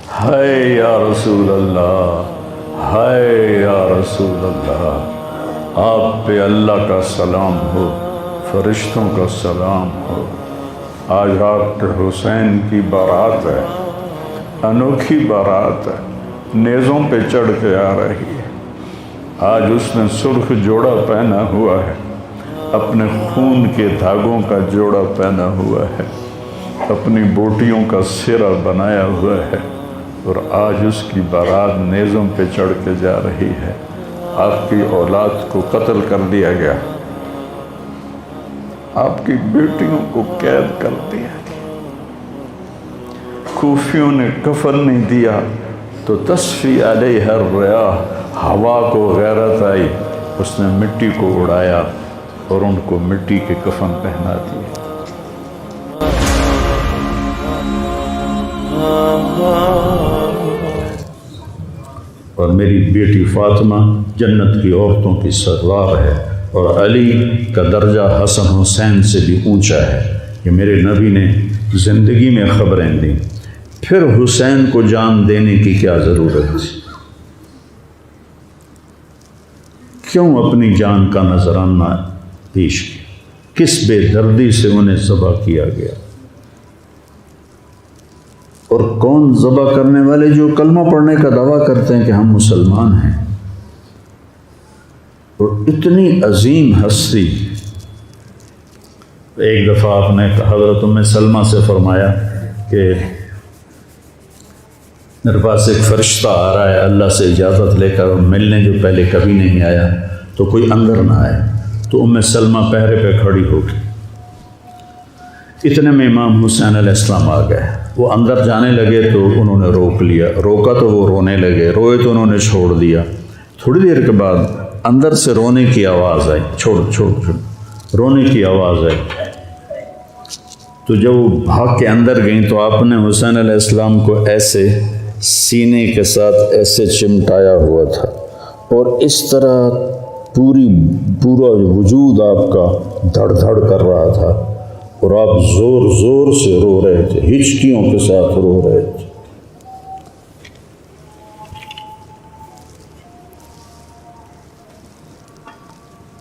ہے یا رسول اللہ، ہے یا رسول اللہ، آپ پہ اللہ کا سلام ہو، فرشتوں کا سلام ہو۔ آج ڈاکٹر حسین کی بارات ہے، انوکھی بارات ہے، نیزوں پہ چڑھ کے آ رہی ہے۔ آج اس نے سرخ جوڑا پہنا ہوا ہے، اپنے خون کے دھاگوں کا جوڑا پہنا ہوا ہے، اپنی بوٹیوں کا سرہ بنایا ہوا ہے، اور آج اس کی بارات نیزوں پہ چڑھ کے جا رہی ہے۔ آپ کی اولاد کو قتل کر دیا گیا، آپ کی بیٹیوں کو قید کر دیا گیا، کوفیوں نے کفن نہیں دیا تو تصفی علیہ الریاح، ہوا کو غیرت آئی، اس نے مٹی کو اڑایا اور ان کو مٹی کے کفن پہنا دیے۔ اور میری بیٹی فاطمہ جنت کی عورتوں کی سردار ہے، اور علی کا درجہ حسن حسین سے بھی اونچا ہے۔ کہ میرے نبی نے زندگی میں خبریں دیں، پھر حسین کو جان دینے کی کیا ضرورت تھی؟ کیوں اپنی جان کا نذرانہ پیش کیا؟ کس بے دردی سے انہیں ذبح کیا گیا؟ اور کون ذبح کرنے والے جو کلمہ پڑھنے کا دعویٰ کرتے ہیں کہ ہم مسلمان ہیں؟ اور اتنی عظیم ہستی۔ ایک دفعہ آپ نے حضرت ام سلمہ سے فرمایا کہ میرے پاس ایک فرشتہ آ رہا ہے اللہ سے اجازت لے کر، ملنے جو پہلے کبھی نہیں آیا، تو کوئی اندر نہ آئے۔ تو ام سلمہ پہرے پہ کھڑی ہو گئی۔ اتنے میں امام حسین علیہ السلام آ گئے، وہ اندر جانے لگے تو انہوں نے روک لیا، روکا تو وہ رونے لگے، روئے تو انہوں نے چھوڑ دیا۔ تھوڑی دیر کے بعد اندر سے رونے کی آواز آئی، چھوڑ رونے کی آواز آئی۔ تو جب وہ بھاگ کے اندر گئیں تو آپ نے حسین علیہ السلام کو ایسے سینے کے ساتھ ایسے چمٹایا ہوا تھا، اور اس طرح پورا وجود آپ کا دھڑ دھڑ کر رہا تھا، اور آپ زور زور سے رو رہے تھے، ہچکیوں کے ساتھ رو رہے تھے۔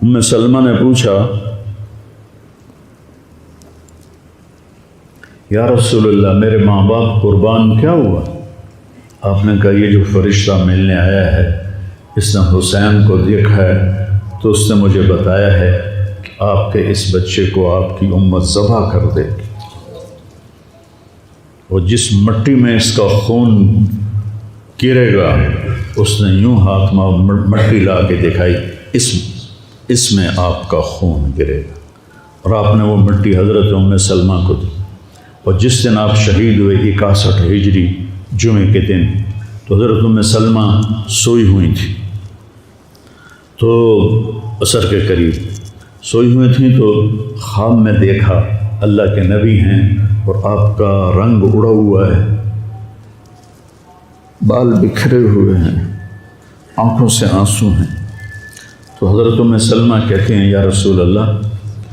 ام سلمہ نے پوچھا، یا رسول اللہ میرے ماں باپ قربان کیا ہوا؟ آپ نے کہا یہ جو فرشتہ ملنے آیا ہے اس نے حسین کو دیکھا ہے، تو اس نے مجھے بتایا ہے کہ آپ کے اس بچے کو آپ کی امت ذبح کر دے گی، اور جس مٹی میں اس کا خون گرے گا، اس نے یوں ہاتھ میں مٹی لا کے دکھائی، اس میں آپ کا خون گرے گا، اور آپ نے وہ مٹی حضرت ام سلمہ کو دی۔ اور جس دن آپ شہید ہوئے 61 ہجری جمعے کے دن، تو حضرت ام سلمہ سوئی ہوئی تھی، تو عصر کے قریب سوئی ہوئی تھیں، تو خواب میں دیکھا اللہ کے نبی ہیں اور آپ کا رنگ اڑا ہوا ہے، بال بکھرے ہوئے ہیں، آنکھوں سے آنسو ہیں۔ تو حضرت ام سلمہ کہتے ہیں یا رسول اللہ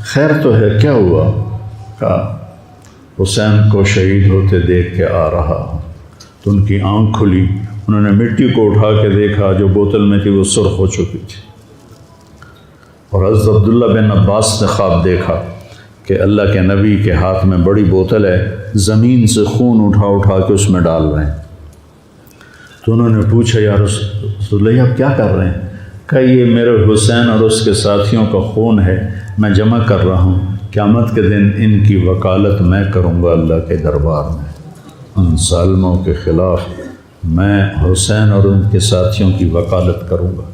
خیر تو ہے، کیا ہوا؟ کہا حسین کو شہید ہوتے دیکھ کے آ رہا ہوں۔ تو ان کی آنکھ کھلی، انہوں نے مٹی کو اٹھا کے دیکھا، جو بوتل میں تھی وہ سرخ ہو چکی تھی۔ اور حضرت عبداللہ بن عباس نے خواب دیکھا کہ اللہ کے نبی کے ہاتھ میں بڑی بوتل ہے، زمین سے خون اٹھا کے اس میں ڈال رہے ہیں۔ تو انہوں نے پوچھا یا رسول اللہ آپ کیا کر رہے ہیں؟ کہا یہ میرے حسین اور اس کے ساتھیوں کا خون ہے، میں جمع کر رہا ہوں، قیامت کے دن ان کی وکالت میں کروں گا اللہ کے دربار میں، ان ظالموں کے خلاف میں حسین اور ان کے ساتھیوں کی وکالت کروں گا۔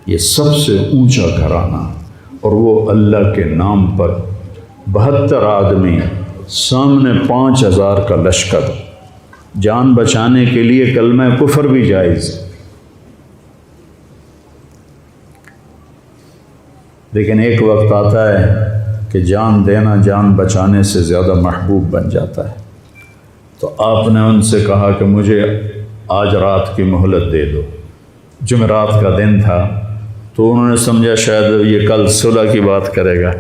یہ سب سے اونچا گھرانہ، اور وہ اللہ کے نام پر 72 آدمی، سامنے 5000 کا لشکر، جان بچانے کے لیے کلمہ کفر بھی جائز، لیکن ایک وقت آتا ہے کہ جان دینا جان بچانے سے زیادہ محبوب بن جاتا ہے۔ تو آپ نے ان سے کہا کہ مجھے آج رات کی مہلت دے دو۔ جمعرات کا دن تھا، تو انہوں نے سمجھا شاید یہ کل صلح کی بات کرے گا۔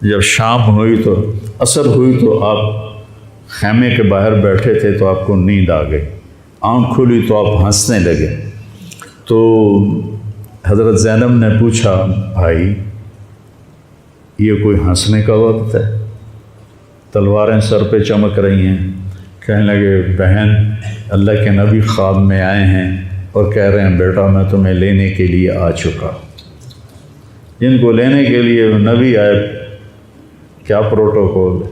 جب شام ہوئی تو عصر ہوئی تو آپ خیمے کے باہر بیٹھے تھے تو آپ کو نیند آ گئی، آنکھ کھلی تو آپ ہنسنے لگے۔ تو حضرت زینب نے پوچھا بھائی یہ کوئی ہنسنے کا وقت ہے؟ تلواریں سر پہ چمک رہی ہیں۔ کہنے لگے بہن اللہ کے نبی خواب میں آئے ہیں اور کہہ رہے ہیں بیٹا میں تمہیں لینے کے لیے آ چکا۔ جن کو لینے کے لیے نبی آئے کیا پروٹوکول ہے؟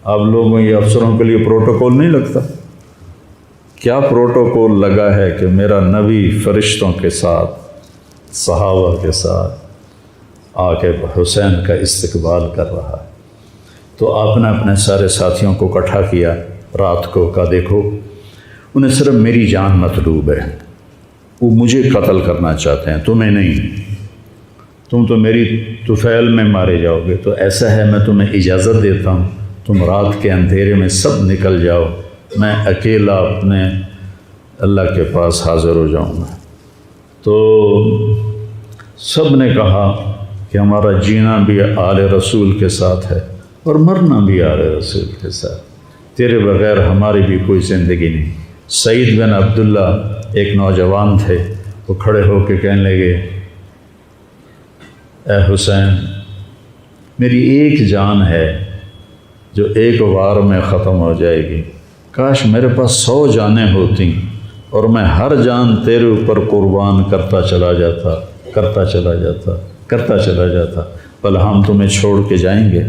آپ لوگوں یہ افسروں کے لیے پروٹوکول نہیں لگتا؟ کیا پروٹوکول لگا ہے کہ میرا نبی فرشتوں کے ساتھ صحابہ کے ساتھ آ کے حسین کا استقبال کر رہا ہے۔ تو آپ نے اپنے سارے ساتھیوں کو اکٹھا کیا رات کو، کہا دیکھو انہیں صرف میری جان مطلوب ہے، وہ مجھے قتل کرنا چاہتے ہیں تمہیں نہیں، تم تو میری طفیل میں مارے جاؤ گے، تو ایسا ہے میں تمہیں اجازت دیتا ہوں تم رات کے اندھیرے میں سب نکل جاؤ، میں اکیلا اپنے اللہ کے پاس حاضر ہو جاؤں گا۔ تو سب نے کہا کہ ہمارا جینا بھی آل رسول کے ساتھ ہے اور مرنا بھی آل رسول کے ساتھ، تیرے بغیر ہماری بھی کوئی زندگی نہیں۔ سعید بن عبداللہ ایک نوجوان تھے، وہ کھڑے ہو کے کہنے لگے اے حسین میری ایک جان ہے جو ایک وار میں ختم ہو جائے گی، کاش میرے پاس 100 جانیں ہوتیں اور میں ہر جان تیرے اوپر قربان کرتا چلا جاتا، بل ہم تمہیں چھوڑ کے جائیں گے۔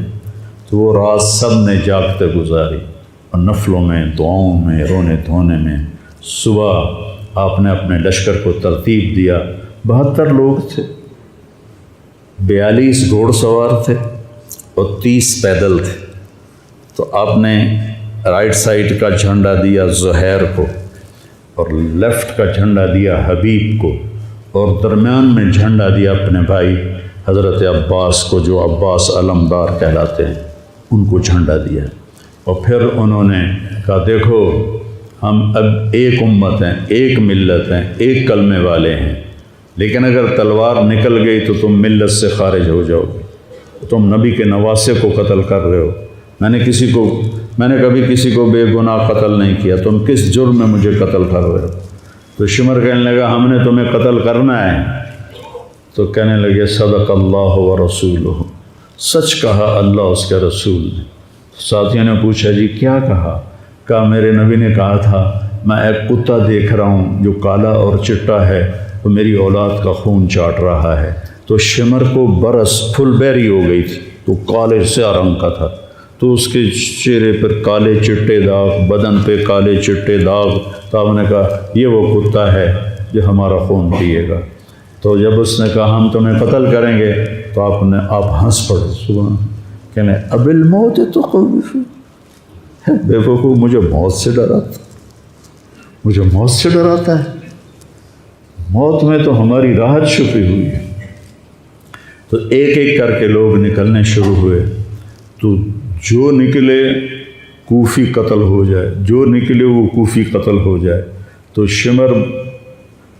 تو وہ رات سب نے جاگتے گزاری اور نفلوں میں، دعاؤں میں، رونے دھونے میں۔ صبح آپ نے اپنے لشکر کو ترتیب دیا، 72 لوگ تھے، 42 گھوڑ سوار تھے اور 30 پیدل تھے۔ تو آپ نے رائٹ سائڈ کا جھنڈا دیا زہیر کو اور لیفٹ کا جھنڈا دیا حبیب کو اور درمیان میں جھنڈا دیا اپنے بھائی حضرت عباس کو، جو عباس علمدار کہلاتے ہیں، ان کو جھنڈا دیا۔ اور پھر انہوں نے کہا دیکھو ہم اب ایک امت ہیں، ایک ملت ہیں، ایک کلمے والے ہیں، لیکن اگر تلوار نکل گئی تو تم ملت سے خارج ہو جاؤ گے، تم نبی کے نواسے کو قتل کر رہے ہو، میں نے کبھی کسی کو بے گناہ قتل نہیں کیا، تم کس جرم میں مجھے قتل کر رہے ہو؟ تو شمر کہنے لگا ہم نے تمہیں قتل کرنا ہے۔ تو کہنے لگے صدق اللہ و رسولہ، سچ کہا اللہ اس کے رسول نے۔ ساتھیوں نے پوچھا جی کیا کہا میرے نبی نے کہا تھا میں ایک کتا دیکھ رہا ہوں جو کالا اور چٹا ہے، تو میری اولاد کا خون چاٹ رہا ہے۔ تو شمر کو برس پھل بیری ہو گئی تھی، تو کالے سیاہ رنگ کا تھا، تو اس کے چہرے پر کالے چٹے داغ، بدن پہ کالے چٹے داغ۔ تو آپ نے کہا یہ وہ کتا ہے جو ہمارا خون پیے گا۔ تو جب اس نے کہا ہم تمہیں قتل کریں گے تو آپ ہنس پڑے، سبحان، کہنے اب الموت تو خوفی، بے وقوف مجھے موت سے ڈراتا ہے، موت میں تو ہماری راحت چھپی ہوئی ہے۔ تو ایک ایک کر کے لوگ نکلنے شروع ہوئے، تو جو نکلے کوفی قتل ہو جائے، جو نکلے وہ کوفی قتل ہو جائے۔ تو شمر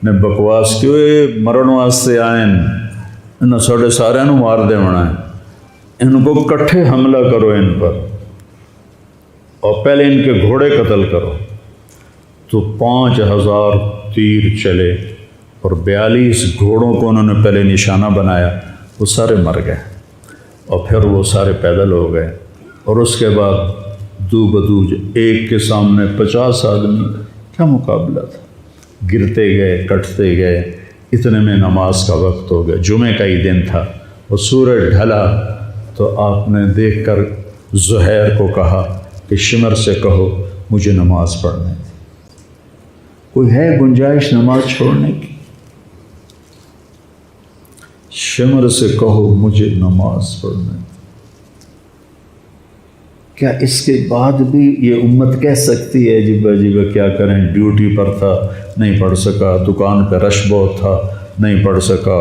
نے بکواس کیوں مرن واسطے آئے انہوں ساڑھے سارے مار دے ہونا ہے، ان کو کٹھے حملہ کرو ان پر اور پہلے ان کے گھوڑے قتل کرو۔ تو 5000 تیر چلے اور 42 گھوڑوں کو انہوں نے پہلے نشانہ بنایا، وہ سارے مر گئے اور پھر وہ سارے پیدل ہو گئے۔ اور اس کے بعد دو بدو ایک کے سامنے 50 آدمی، کیا مقابلہ تھا، گرتے گئے کٹتے گئے، اتنے میں نماز کا وقت ہو گیا، جمعہ کا ہی دن تھا، اور سورج ڈھلا۔ تو آپ نے دیکھ کر زہیر کو کہا کہ شمر سے کہو مجھے نماز پڑھنے دے، کوئی ہے گنجائش نماز چھوڑنے کی؟ شمر سے کہو مجھے نماز پڑھنے دے۔ کیا اس کے بعد بھی یہ امت کہہ سکتی ہے جی بھائی کیا کریں، ڈیوٹی پر تھا نہیں پڑھ سکا، دکان پہ رش بہت تھا نہیں پڑھ سکا،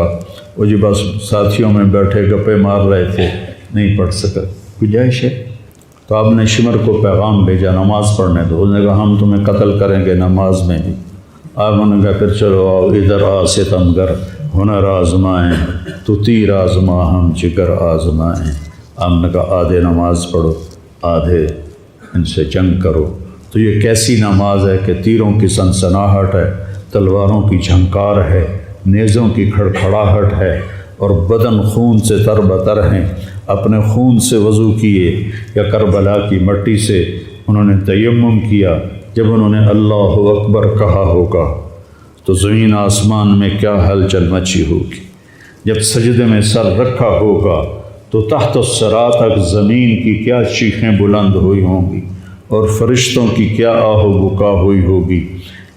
وہ جی بس ساتھیوں میں بیٹھے گپے مار رہے تھے نہیں پڑھ سکا، گنجائش ہے؟ تو آپ نے شمر کو پیغام بھیجا نماز پڑھنے دو، اس نے کہا ہم تمہیں قتل کریں گے نماز میں بھی۔ آپ نے کہا پھر چلو آؤ ادھر آ ستمگر، ہنر آزمائیں تو تیر آزما ہم جگر آزمائیں۔ آپ نے کہا آدھے نماز پڑھو آدھے ان سے جنگ کرو۔ تو یہ کیسی نماز ہے کہ تیروں کی سنسناہٹ ہے، تلواروں کی جھنکار ہے، نیزوں کی کھڑکھڑاہٹ ہے، اور بدن خون سے تر بتر ہیں۔ اپنے خون سے وضو کیے یا کربلا کی مٹی سے انہوں نے تیمم کیا۔ جب انہوں نے اللہ اکبر کہا ہوگا تو زمین آسمان میں کیا ہلچل مچی ہوگی۔ جب سجدے میں سر رکھا ہوگا تو تحت الثری تک زمین کی کیا چیخیں بلند ہوئی ہوں گی، اور فرشتوں کی کیا آہ و بکا ہوئی ہوگی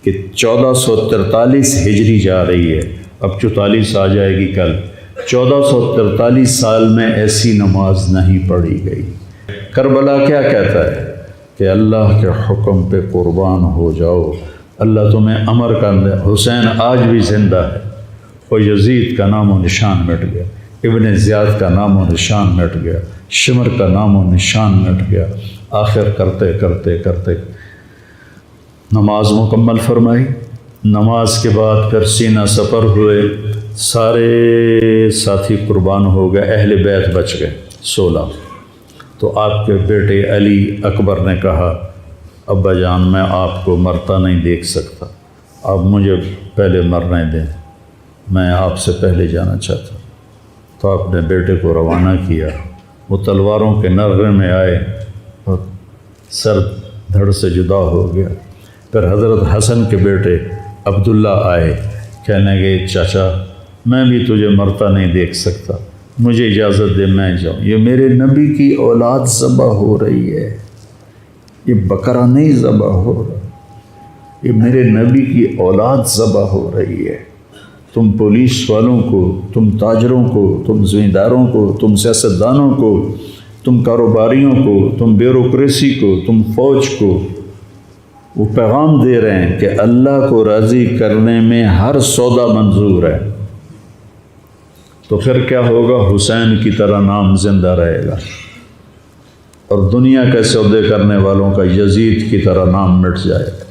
کہ 1443 ہجری جا رہی ہے، اب 44 آ جائے گی کل۔ 1443 سال میں ایسی نماز نہیں پڑھی گئی۔ کربلا کیا کہتا ہے کہ اللہ کے حکم پہ قربان ہو جاؤ، اللہ تمہیں امر کر دے۔ حسین آج بھی زندہ ہے، اور یزید کا نام و نشان مٹ گیا، ابن زیاد کا نام و نشان مٹ گیا، شمر کا نام و نشان مٹ گیا۔ آخر کرتے کرتے کرتے نماز مکمل فرمائی۔ نماز کے بعد پھر سینہ سپر ہوئے، سارے ساتھی قربان ہو گئے، اہل بیت بچ گئے 16۔ تو آپ کے بیٹے علی اکبر نے کہا ابا جان میں آپ کو مرتا نہیں دیکھ سکتا، آپ مجھے پہلے مرنے دیں، میں آپ سے پہلے جانا چاہتا ہوں۔ تو آپ نے بیٹے کو روانہ کیا، وہ تلواروں کے نغمے میں آئے اور سر دھڑ سے جدا ہو گیا۔ پھر حضرت حسن کے بیٹے عبداللہ آئے، کہنے لگے چاچا میں بھی تجھے مرتا نہیں دیکھ سکتا، مجھے اجازت دے میں جاؤں، یہ میرے نبی کی اولاد ذبح ہو رہی ہے، یہ بکرا نہیں ذبح ہو رہا، یہ میرے نبی کی اولاد ذبح ہو رہی ہے۔ تم پولیس والوں کو، تم تاجروں کو، تم زمینداروں کو، تم سیاستدانوں کو، تم کاروباریوں کو، تم بیوروکریسی کو، تم فوج کو وہ پیغام دے رہے ہیں کہ اللہ کو راضی کرنے میں ہر سودا منظور ہے۔ تو پھر کیا ہوگا؟ حسین کی طرح نام زندہ رہے گا، اور دنیا کے سودے کرنے والوں کا یزید کی طرح نام مٹ جائے گا۔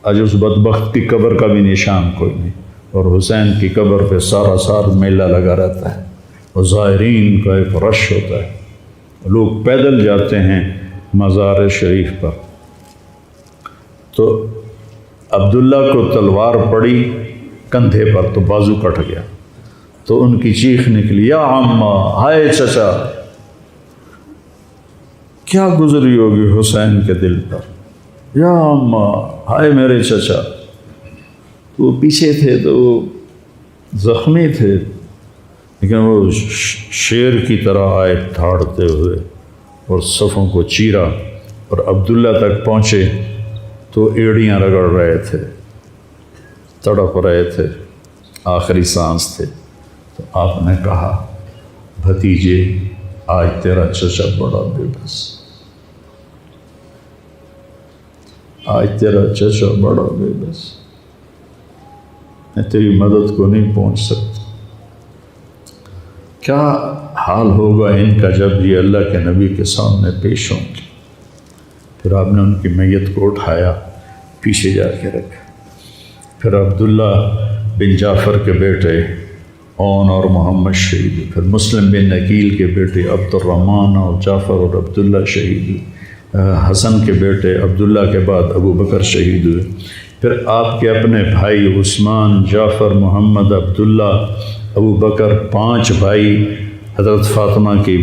آج اس بدبخت کی قبر کا بھی نشان کوئی نہیں، اور حسین کی قبر پہ سارا سال میلہ لگا رہتا ہے، اور زائرین کا ایک رش ہوتا ہے، لوگ پیدل جاتے ہیں مزار شریف پر۔ تو عبداللہ کو تلوار پڑی کندھے پر تو بازو کٹ گیا، تو ان کی چیخ نکلی یا عمّا، ہائے چچا، کیا گزری ہوگی حسین کے دل پر، یا عمّا، ہائے میرے چچا۔ وہ پیچھے تھے تو وہ زخمی تھے، لیکن وہ شیر کی طرح آئے دھاڑتے ہوئے اور صفوں کو چیرا، اور عبداللہ تک پہنچے تو ایڑیاں رگڑ رہے تھے، تڑپ رہے تھے، آخری سانس تھے۔ تو آپ نے کہا بھتیجے آج تیرا چچا بڑا بے بس، آج تیرا چچا بڑا بے بس، میں تیری مدد کو نہیں پہنچ سکتا۔ کیا حال ہوگا ان کا جب یہ اللہ کے نبی کے سامنے پیش ہوں گے۔ پھر آپ نے ان کی میت کو اٹھایا، پیچھے جا کے رکھا۔ پھر عبداللہ بن جعفر کے بیٹے اون اور محمد شہید ہوئے، پھر مسلم بن عقیل کے بیٹے عبد الرحمن اور جعفر اور عبداللہ شہید ہوئے، حسن کے بیٹے عبداللہ کے بعد ابو بکر شہید ہوئے، پھر آپ کے اپنے بھائی عثمان، جعفر، محمد، عبداللہ، ابو بکر، 5 بھائی حضرت فاطمہ کی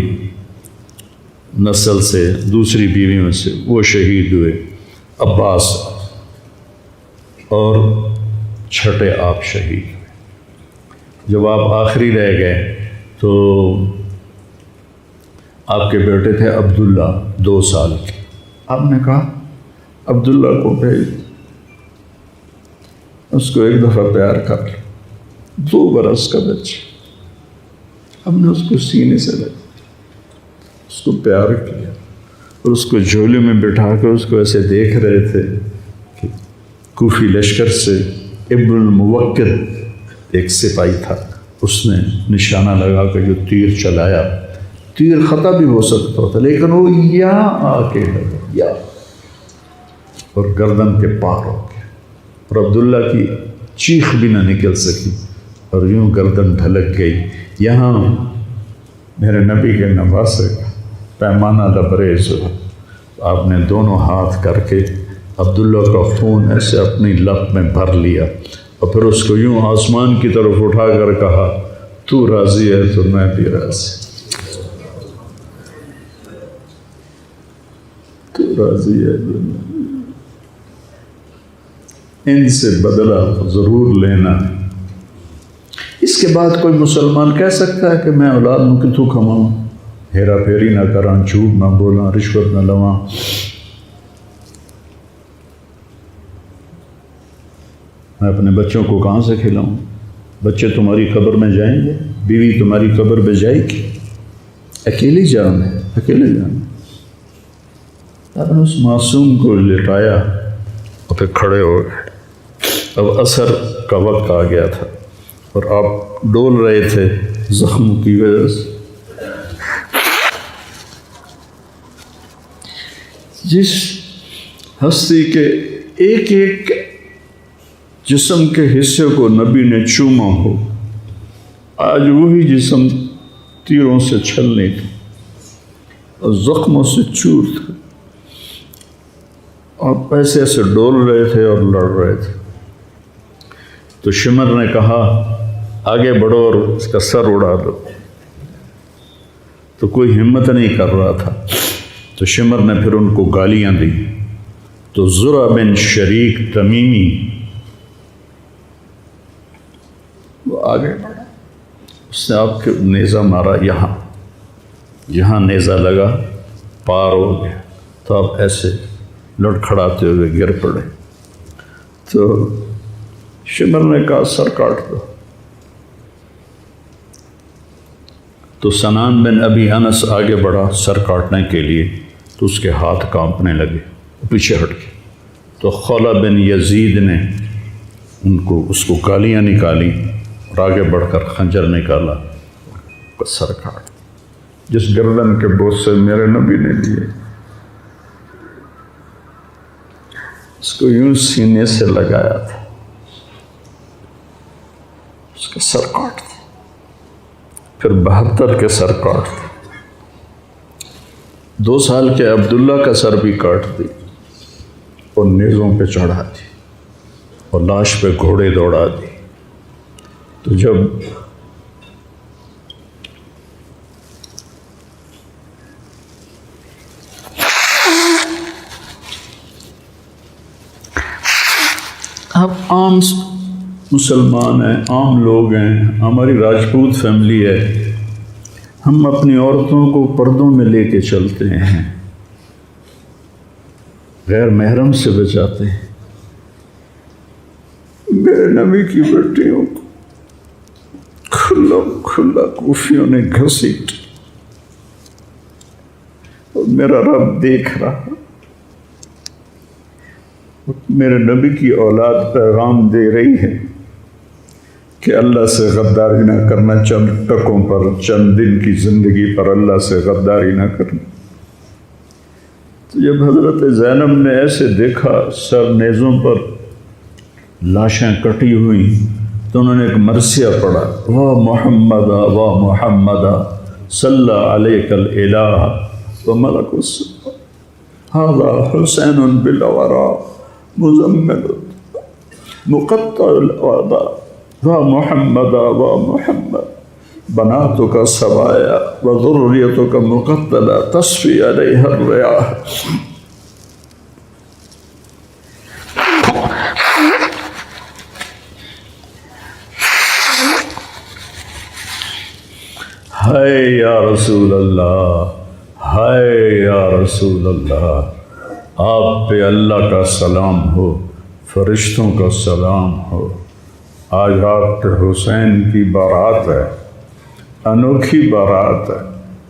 نسل سے، دوسری بیویوں سے، وہ شہید ہوئے، عباس، اور چھٹے آپ شہید ہوئے۔ جب آپ آخری رہ گئے تو آپ کے بیٹے تھے عبداللہ 2 سال کے، آپ نے کہا عبداللہ کو بھیج، اس کو ایک دفعہ پیار کر لیا، 2 برس کا بچہ، ہم نے اس کو سینے سے لگا، اس کو پیار کیا، اور اس کو جھولے میں بٹھا کے اس کو ایسے دیکھ رہے تھے کہ کوفی لشکر سے ابن الموکر ایک سپاہی تھا، اس نے نشانہ لگا کے جو تیر چلایا، تیر خطا بھی ہو سکتا تھا، لیکن وہ یہاں آ کے لگا، یا اور گردن کے پار ہو گیا، اور عبداللہ کی چیخ بھی نہ نکل سکی، اور یوں گردن ڈھلک گئی۔ یہاں میرے نبی کے نواسے کا پیمانہ لبریز ہوا، آپ نے دونوں ہاتھ کر کے عبداللہ کا خون ایسے اپنی لب میں بھر لیا اور پھر اس کو یوں آسمان کی طرف اٹھا کر کہا تو راضی ہے تو میں بھی راضی، تو راضی ہے تو ان سے بدلہ ضرور لینا۔ اس کے بعد کوئی مسلمان کہہ سکتا ہے کہ میں اولاد میں کتوں کماؤں، ہیرا پھیری نہ کراں، جھوٹ نہ بولاں، رشوت نہ لواں، میں اپنے بچوں کو کہاں سے کھلاؤں؟ بچے تمہاری قبر میں جائیں گے، بیوی تمہاری قبر میں جائے گی، اکیلی جان ہے، اکیلے جان۔ آپ نے اس معصوم کو لٹایا اور پھر کھڑے ہو گئے۔ اب عصر کا وقت آ گیا تھا اور آپ ڈول رہے تھے زخموں کی وجہ سے۔ جس ہستی کے ایک ایک جسم کے حصے کو نبی نے چوما ہو، آج وہی جسم تیروں سے چھلنی تھی اور زخموں سے چور تھا، آپ ایسے ایسے ڈول رہے تھے اور لڑ رہے تھے۔ تو شمر نے کہا آگے بڑھو اور اس کا سر اڑا دو، تو کوئی ہمت نہیں کر رہا تھا۔ تو شمر نے پھر ان کو گالیاں دی، تو زرع بن شریک تمیمی وہ آگے بڑھا، اس نے آپ کے نیزہ مارا، یہاں نیزہ لگا، پار ہو گیا، تو آپ ایسے لڑکھڑاتے ہوئے گر پڑے۔ تو شمر نے کہا سر کاٹ دو۔ تو سنان بن ابی انس آگے بڑھا سر کاٹنے کے لیے، تو اس کے ہاتھ کانپنے لگے، پیچھے ہٹ گئے۔ تو خولہ بن یزید نے اس کو گالیاں نکالی اور آگے بڑھ کر خنجر نکالا، سر کاٹ، جس گردن کے بوسے میرے نبی نے لیے، اس کو یوں سینے سے لگایا تھا، اس کا سر کاٹ دیا، پھر 72 کے سر کاٹ دیا، 2 سال کے عبداللہ کا سر بھی کاٹ دی اور نیزوں پہ چڑھا دی اور لاش پہ گھوڑے دوڑا دی۔ تو جب آپ عام مسلمان ہیں، عام لوگ ہیں، ہماری راجپوت فیملی ہے، ہم اپنی عورتوں کو پردوں میں لے کے چلتے ہیں، غیر محرم سے بچاتے ہیں۔ میرے نبی کی بیٹیوں کو کھلا کوفیوں نے گھسیٹ، اور میرا رب دیکھ رہا، میرے نبی کی اولاد پیغام دے رہی ہے کہ اللہ سے غداری نہ کرنا، چند ٹکوں پر، چند دن کی زندگی پر اللہ سے غداری نہ کرنا۔ تو جب حضرت زینب نے ایسے دیکھا سر نیزوں پر لاشیں کٹی ہوئی، تو انہوں نے ایک مرثیہ پڑھا، وا محمد وا محمد صلی علیک الالہ وملک السماء ھذا حسین بالورا مزمل مقطع الاعضاء وا محمد وا محمد بناتک سبایا وذریتک مقتلہ تصفی علیہ الریاح۔ ہائے یا رسول اللہ، ہائے یا رسول اللہ، آپ پہ اللہ کا سلام ہو، فرشتوں کا سلام ہو۔ آج آپ کے حسین کی بارات ہے، انوکھی بارات ہے،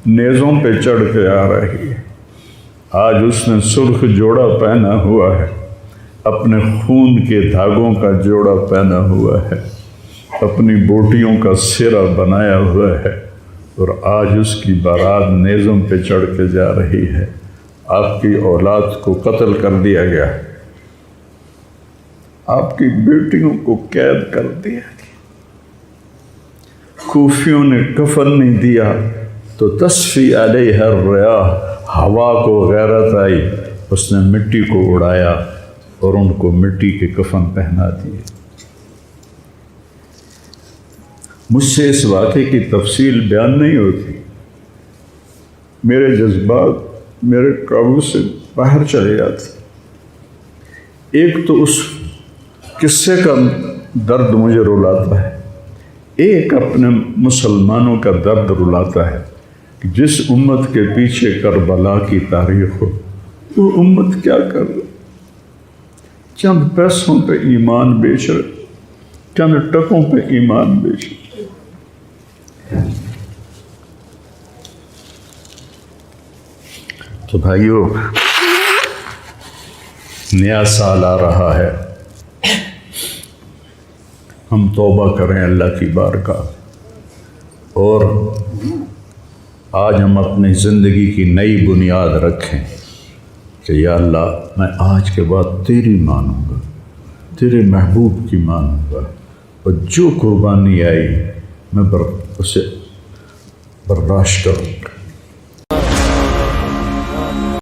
نیزوں پہ چڑھ کے آ رہی ہے۔ آج اس نے سرخ جوڑا پہنا ہوا ہے، اپنے خون کے دھاگوں کا جوڑا پہنا ہوا ہے، اپنی بوٹیوں کا سرہ بنایا ہوا ہے، اور آج اس کی بارات نیزوں پہ چڑھ کے جا رہی ہے۔ آپ کی اولاد کو قتل کر دیا گیا، آپ کی بیٹیوں کو قید کر دیا گیا، کوفیوں نے کفن نہیں دیا، تو تصفی علیہ الریاح، ہوا کو غیرت آئی، اس نے مٹی کو اڑایا اور ان کو مٹی کے کفن پہنا دیے۔ مجھ سے اس واقعے کی تفصیل بیان نہیں ہوتی، میرے جذبات میرے قابو سے باہر چلے جاتے۔ ایک تو اس قصے کا درد مجھے رلاتا ہے، ایک اپنے مسلمانوں کا درد رلاتا ہے کہ جس امت کے پیچھے کربلا کی تاریخ ہو، وہ امت کیا کر رہی؟ چند پیسوں پہ ایمان بیچ رہے، چند ٹکوں پہ ایمان بیچ رہے۔ تو بھائیو، نیا سال آ رہا ہے، ہم توبہ کریں اللہ کی بارگاہ، اور آج ہم اپنی زندگی کی نئی بنیاد رکھیں کہ یا اللہ میں آج کے بعد تیری مانوں گا، تیرے محبوب کی مانوں گا، اور جو قربانی آئی میں اسے برداشت کروں گا۔